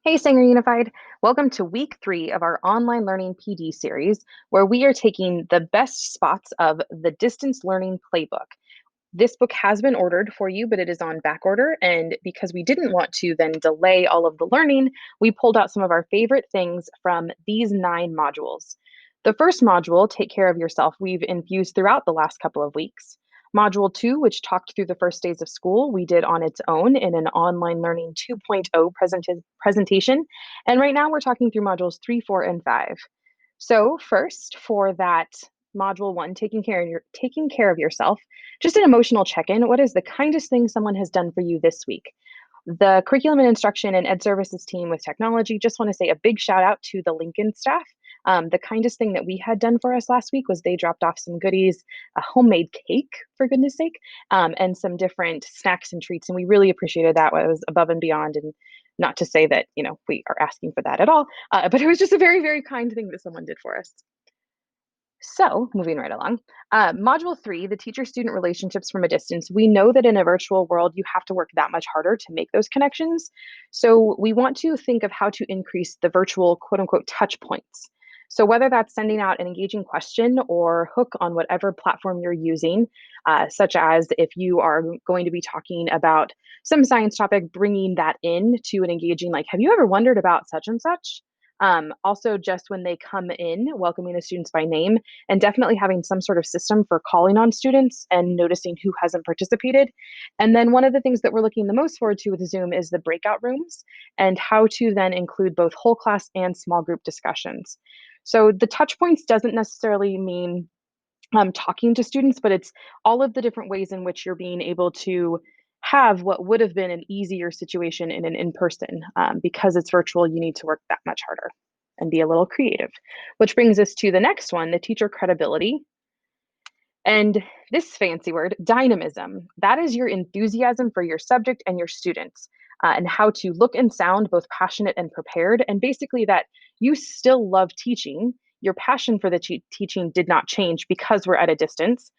Hey, Sanger Unified. Welcome to week 3 of our online learning PD series, where we are taking the best spots of the distance learning playbook. This book has been ordered for you, but it is on back order. And because we didn't want to then delay all of the learning, we pulled out some of our favorite things from these 9 modules. The first module, Take Care of Yourself, we've infused throughout the last couple of weeks. Module 2, which talked through the first days of school, we did on its own in an online learning 2.0 presentation. And right now we're talking through modules 3, 4, and 5. So first, for that module 1, taking care of yourself, just an emotional check-in. What is the kindest thing someone has done for you this week? The curriculum and instruction and ed services team with technology, just want to say a big shout out to the Lincoln staff. The kindest thing that we had done for us last week was they dropped off some goodies, a homemade cake, for goodness sake, and some different snacks and treats. And we really appreciated that. It was above and beyond. And not to say that, we are asking for that at all, but it was just a very, very kind thing that someone did for us. So, moving right along, module 3, the teacher student relationships from a distance. We know that in a virtual world, you have to work that much harder to make those connections. So, we want to think of how to increase the virtual quote unquote touch points. So, whether that's sending out an engaging question or hook on whatever platform you're using, such as if you are going to be talking about some science topic, bringing that in to an engaging, like, have you ever wondered about such and such? Also, just when they come in, welcoming the students by name and definitely having some sort of system for calling on students and noticing who hasn't participated. And then one of the things that we're looking the most forward to with Zoom is the breakout rooms and how to then include both whole class and small group discussions. So the touch points doesn't necessarily mean talking to students, but it's all of the different ways in which you're being able to have what would have been an easier situation in an in-person. Because it's virtual, you need to work that much harder and be a little creative. Which brings us to the next one, the teacher credibility. And this fancy word, dynamism, that is your enthusiasm for your subject and your students, and how to look and sound both passionate and prepared. And basically, that you still love teaching. Your passion for the teaching did not change because we're at a distance.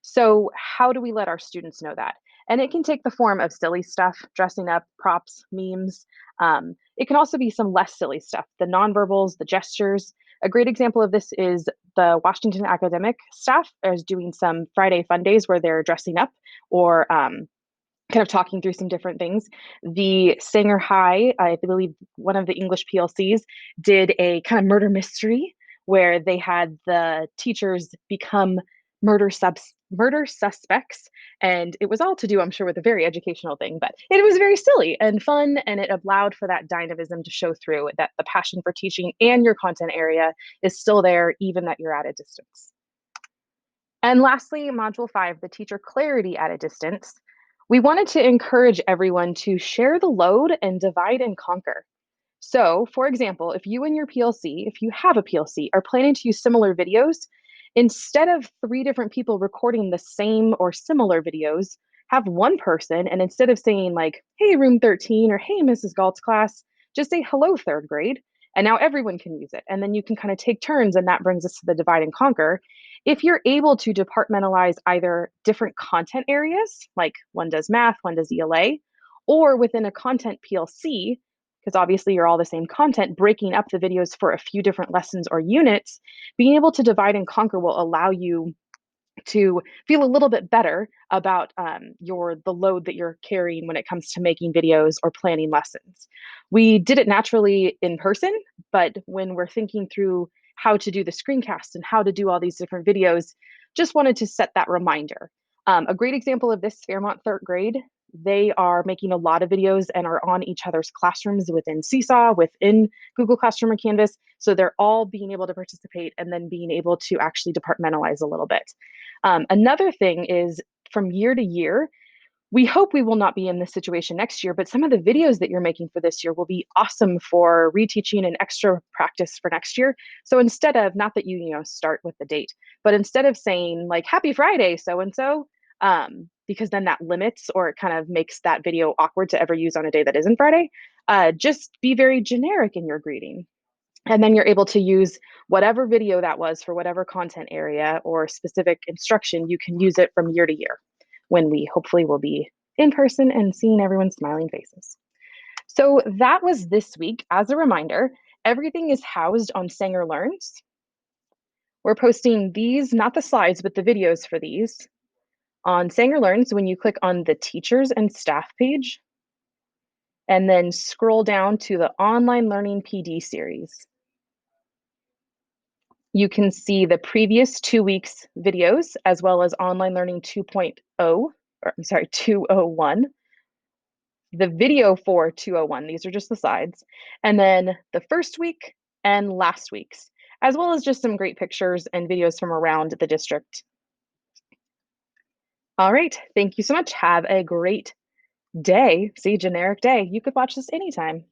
So, how do we let our students know that? And it can take the form of silly stuff, dressing up, props, memes. It can also be some less silly stuff, the nonverbals, the gestures. A great example of this is the Washington academic staff is doing some Friday fun days where they're dressing up or kind of talking through some different things. The Sanger High, I believe one of the English PLCs, did a kind of murder mystery where they had the teachers become murder suspects, and it was all to do, I'm sure, with a very educational thing, but it was very silly and fun, and it allowed for that dynamism to show through, that the passion for teaching and your content area is still there even that you're at a distance. And lastly, module 5, the teacher clarity at a distance. We wanted to encourage everyone to share the load and divide and conquer. So, for example, if you and your PLC, if you have a PLC, are planning to use similar videos, instead of 3 different people recording the same or similar videos, have one person, and instead of saying like, hey, room 13, or hey, Mrs. Galt's class, just say hello, 3rd grade. And now everyone can use it. And then you can kind of take turns, and that brings us to the divide and conquer. If you're able to departmentalize either different content areas, like one does math, one does ELA, or within a content PLC, because obviously you're all the same content, breaking up the videos for a few different lessons or units, being able to divide and conquer will allow you to feel a little bit better about the load that you're carrying when it comes to making videos or planning lessons. We did it naturally in person, but when we're thinking through how to do the screencast and how to do all these different videos, just wanted to set that reminder. A great example of this, Fairmont 3rd grade, they are making a lot of videos and are on each other's classrooms within Seesaw, within Google Classroom or Canvas. So they're all being able to participate and then being able to actually departmentalize a little bit. Another thing is, from year to year, we hope we will not be in this situation next year, but some of the videos that you're making for this year will be awesome for reteaching and extra practice for next year. So instead of, not that you start with the date, but instead of saying like happy Friday so and so, because then that limits or it kind of makes that video awkward to ever use on a day that isn't Friday, just be very generic in your greeting. And then you're able to use whatever video that was for whatever content area or specific instruction. You can use it from year to year when we hopefully will be in person and seeing everyone's smiling faces. So that was this week. As a reminder, everything is housed on Sanger Learns. We're posting these, not the slides, but the videos for these on Sanger Learns when you click on the teachers and staff page, and then scroll down to the online learning PD series. You can see the previous 2 weeks videos as well as online learning 2.0, or I'm sorry, 201, the video for 201. These are just the slides. And then the first week and last week's, as well as just some great pictures and videos from around the district. All right, thank you so much. Have a great day. See, generic day. You could watch this anytime.